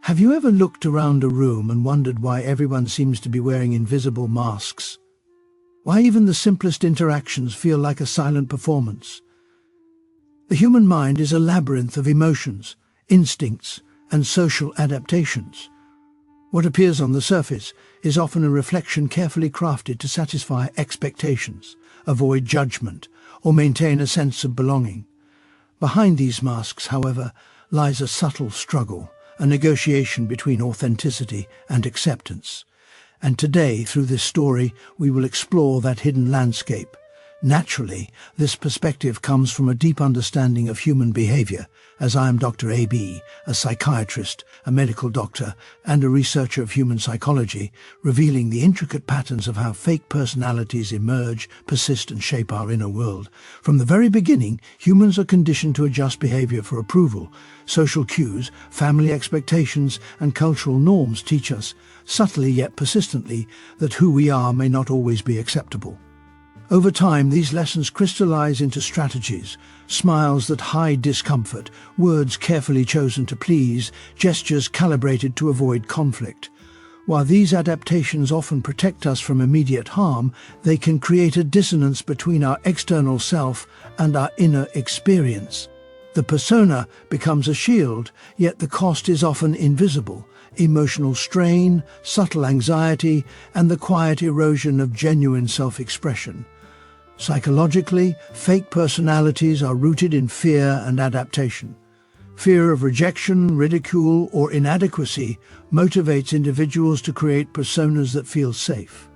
Have you ever looked around a room and wondered why everyone seems to be wearing invisible masks? Why even the simplest interactions feel like a silent performance? The human mind is a labyrinth of emotions, instincts, and social adaptations. What appears on the surface is often a reflection carefully crafted to satisfy expectations, avoid judgment, or maintain a sense of belonging. Behind these masks, however, lies a subtle struggle, a negotiation between authenticity and acceptance. And today, through this story, we will explore that hidden landscape. Naturally, this perspective comes from a deep understanding of human behavior, as I am Dr. A.B., a psychiatrist, a medical doctor, and a researcher of human psychology, revealing the intricate patterns of how fake personalities emerge, persist, and shape our inner world. From the very beginning, humans are conditioned to adjust behavior for approval. Social cues, family expectations, and cultural norms teach us, subtly yet persistently, that who we are may not always be acceptable. Over time, these lessons crystallize into strategies: smiles that hide discomfort, words carefully chosen to please, gestures calibrated to avoid conflict. While these adaptations often protect us from immediate harm, they can create a dissonance between our external self and our inner experience. The persona becomes a shield, yet the cost is often invisible: emotional strain, subtle anxiety, and the quiet erosion of genuine self-expression. Psychologically, fake personalities are rooted in fear and adaptation. Fear of rejection, ridicule, or inadequacy motivates individuals to create personas that feel safe.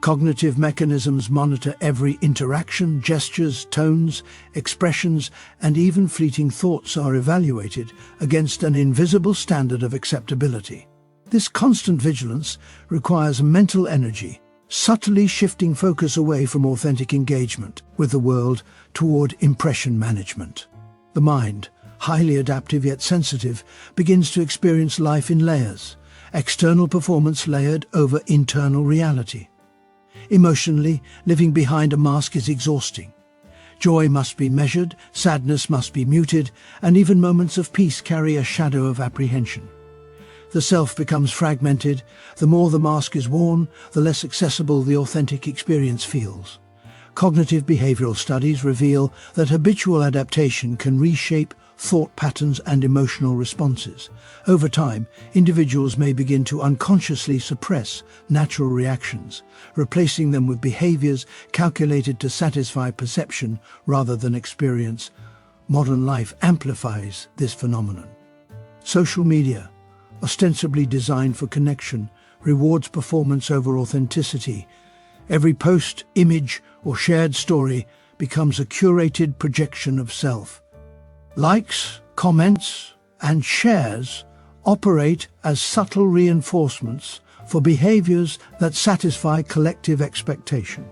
Cognitive mechanisms monitor every interaction. Gestures, tones, expressions, and even fleeting thoughts are evaluated against an invisible standard of acceptability. This constant vigilance requires mental energy, subtly shifting focus away from authentic engagement with the world toward impression management. The mind, highly adaptive yet sensitive, begins to experience life in layers, external performance layered over internal reality. Emotionally, living behind a mask is exhausting. Joy must be measured, sadness must be muted, and even moments of peace carry a shadow of apprehension. The self becomes fragmented. The more the mask is worn, the less accessible the authentic experience feels. Cognitive behavioral studies reveal that habitual adaptation can reshape thought patterns and emotional responses. Over time, individuals may begin to unconsciously suppress natural reactions, replacing them with behaviors calculated to satisfy perception rather than experience. Modern life amplifies this phenomenon. Social media, ostensibly designed for connection, rewards performance over authenticity. Every post, image, or shared story becomes a curated projection of self. Likes, comments, and shares operate as subtle reinforcements for behaviors that satisfy collective expectation.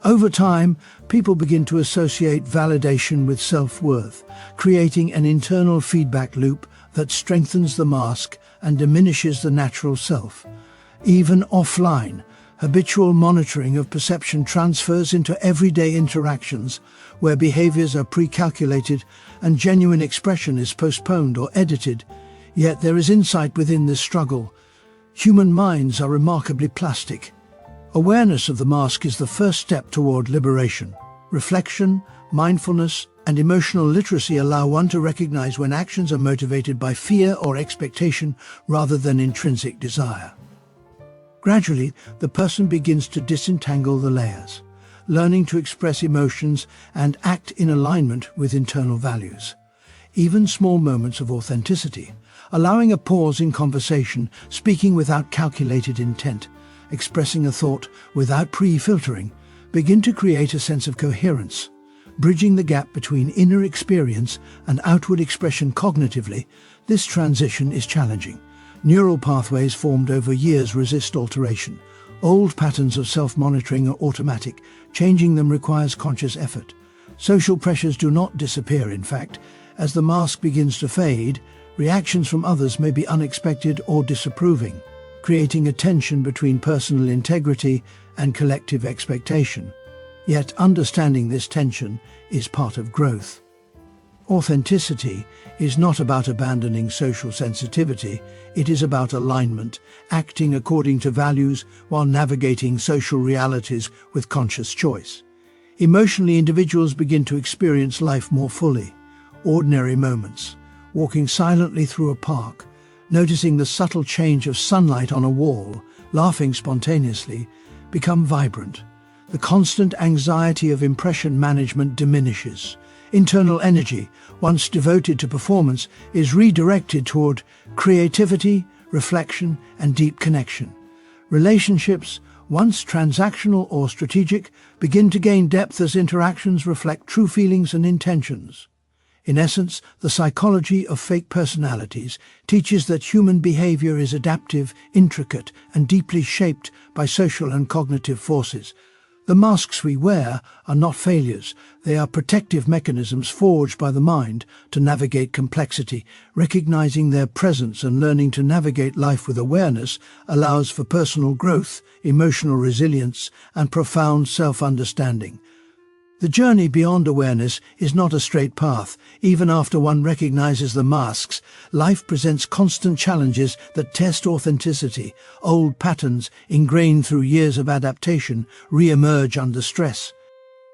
Over time, people begin to associate validation with self-worth, creating an internal feedback loop that strengthens the mask and diminishes the natural self. Even offline, habitual monitoring of perception transfers into everyday interactions, where behaviors are pre-calculated and genuine expression is postponed or edited. Yet there is insight within this struggle. Human minds are remarkably plastic. Awareness of the mask is the first step toward liberation. Reflection, mindfulness, and emotional literacy allow one to recognize when actions are motivated by fear or expectation rather than intrinsic desire. Gradually, the person begins to disentangle the layers, learning to express emotions and act in alignment with internal values. Even small moments of authenticity, allowing a pause in conversation, speaking without calculated intent, expressing a thought without pre-filtering, begin to create a sense of coherence. Bridging the gap between inner experience and outward expression cognitively, this transition is challenging. Neural pathways formed over years resist alteration. Old patterns of self-monitoring are automatic. Changing them requires conscious effort. Social pressures do not disappear, in fact. As the mask begins to fade, reactions from others may be unexpected or disapproving, creating a tension between personal integrity and collective expectation. Yet understanding this tension is part of growth. Authenticity is not about abandoning social sensitivity, it is about alignment, acting according to values while navigating social realities with conscious choice. Emotionally, individuals begin to experience life more fully. Ordinary moments, walking silently through a park, noticing the subtle change of sunlight on a wall, laughing spontaneously, become vibrant. The constant anxiety of impression management diminishes. Internal energy, once devoted to performance, is redirected toward creativity, reflection, and deep connection. Relationships, once transactional or strategic, begin to gain depth as interactions reflect true feelings and intentions. In essence, the psychology of fake personalities teaches that human behavior is adaptive, intricate, and deeply shaped by social and cognitive forces. The masks we wear are not failures, they are protective mechanisms forged by the mind to navigate complexity. Recognizing their presence and learning to navigate life with awareness allows for personal growth, emotional resilience, and profound self-understanding. The journey beyond awareness is not a straight path. Even after one recognizes the masks, life presents constant challenges that test authenticity. Old patterns, ingrained through years of adaptation, re-emerge under stress.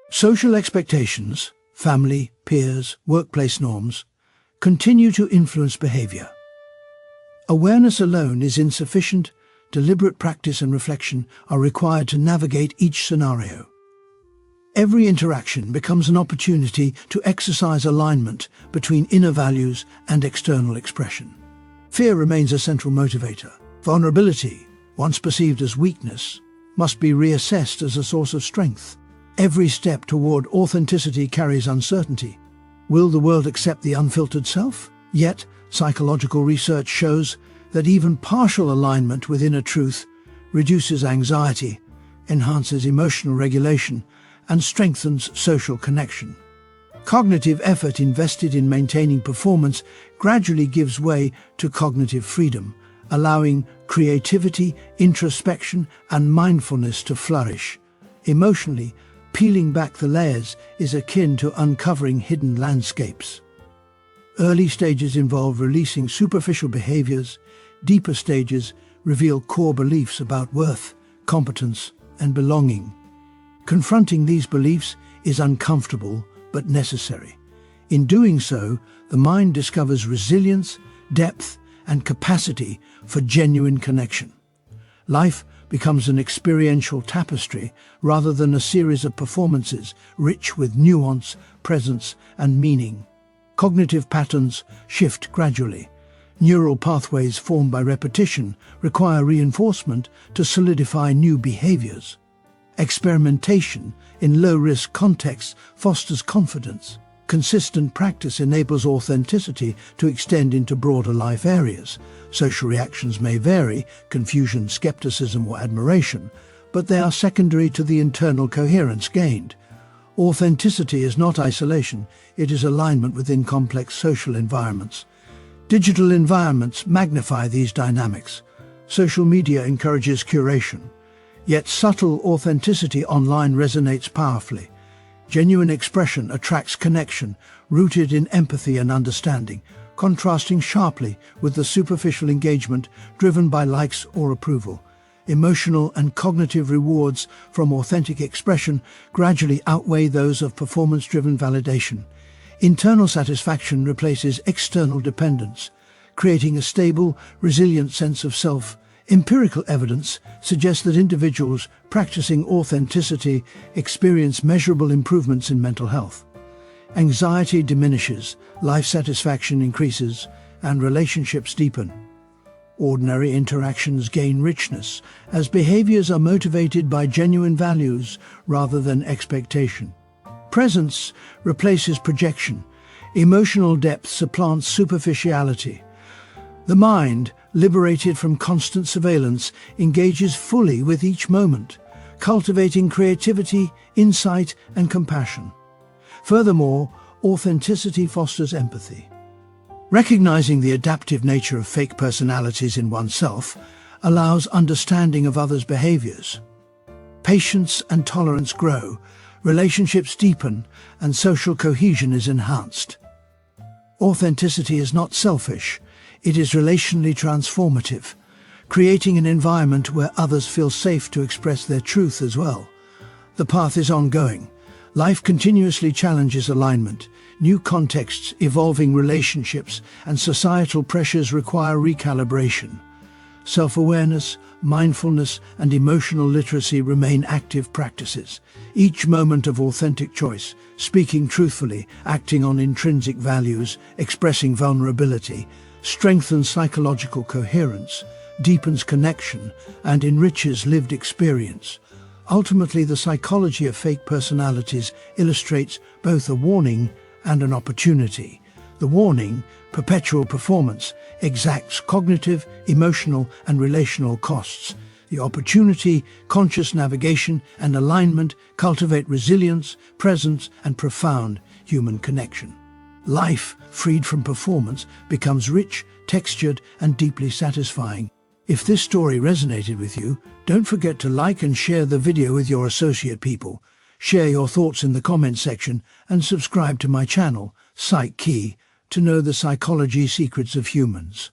Social expectations, family, peers, workplace norms, continue to influence behavior. Awareness alone is insufficient. Deliberate practice and reflection are required to navigate each scenario. Every interaction becomes an opportunity to exercise alignment between inner values and external expression. Fear remains a central motivator. Vulnerability, once perceived as weakness, must be reassessed as a source of strength. Every step toward authenticity carries uncertainty. Will the world accept the unfiltered self? Yet, psychological research shows that even partial alignment with inner truth reduces anxiety, enhances emotional regulation, and strengthens social connection. Cognitive effort invested in maintaining performance gradually gives way to cognitive freedom, allowing creativity, introspection, and mindfulness to flourish. Emotionally, peeling back the layers is akin to uncovering hidden landscapes. Early stages involve releasing superficial behaviors. Deeper stages reveal core beliefs about worth, competence, and belonging. Confronting these beliefs is uncomfortable but necessary. In doing so, the mind discovers resilience, depth, and capacity for genuine connection. Life becomes an experiential tapestry rather than a series of performances rich with nuance, presence, and meaning. Cognitive patterns shift gradually. Neural pathways formed by repetition require reinforcement to solidify new behaviors. Experimentation in low-risk contexts fosters confidence. Consistent practice enables authenticity to extend into broader life areas. Social reactions may vary, confusion, skepticism, or admiration, but they are secondary to the internal coherence gained. Authenticity is not isolation, it is alignment within complex social environments. Digital environments magnify these dynamics. Social media encourages curation. Yet subtle authenticity online resonates powerfully. Genuine expression attracts connection, rooted in empathy and understanding, contrasting sharply with the superficial engagement driven by likes or approval. Emotional and cognitive rewards from authentic expression gradually outweigh those of performance-driven validation. Internal satisfaction replaces external dependence, creating a stable, resilient sense of self. Empirical evidence suggests that individuals practicing authenticity experience measurable improvements in mental health. Anxiety diminishes, life satisfaction increases, and relationships deepen. Ordinary interactions gain richness, as behaviors are motivated by genuine values rather than expectation. Presence replaces projection. Emotional depth supplants superficiality. The mind, liberated from constant surveillance, engages fully with each moment, cultivating creativity, insight, and compassion. Furthermore, authenticity fosters empathy. Recognizing the adaptive nature of fake personalities in oneself allows understanding of others' behaviors. Patience and tolerance grow, relationships deepen, and social cohesion is enhanced. Authenticity is not selfish, it is relationally transformative, creating an environment where others feel safe to express their truth as well. The path is ongoing. Life continuously challenges alignment. New contexts, evolving relationships, and societal pressures require recalibration. Self-awareness, mindfulness, and emotional literacy remain active practices. Each moment of authentic choice, speaking truthfully, acting on intrinsic values, expressing vulnerability, strengthens psychological coherence, deepens connection, and enriches lived experience. Ultimately, the psychology of fake personalities illustrates both a warning and an opportunity. The warning, perpetual performance, exacts cognitive, emotional, and relational costs. The opportunity, conscious navigation and alignment, cultivate resilience, presence, and profound human connection. Life, freed from performance, becomes rich, textured, and deeply satisfying. If this story resonated with you, don't forget to like and share the video with your associate people. Share your thoughts in the comment section and subscribe to my channel, Psych Key, to know the psychology secrets of humans.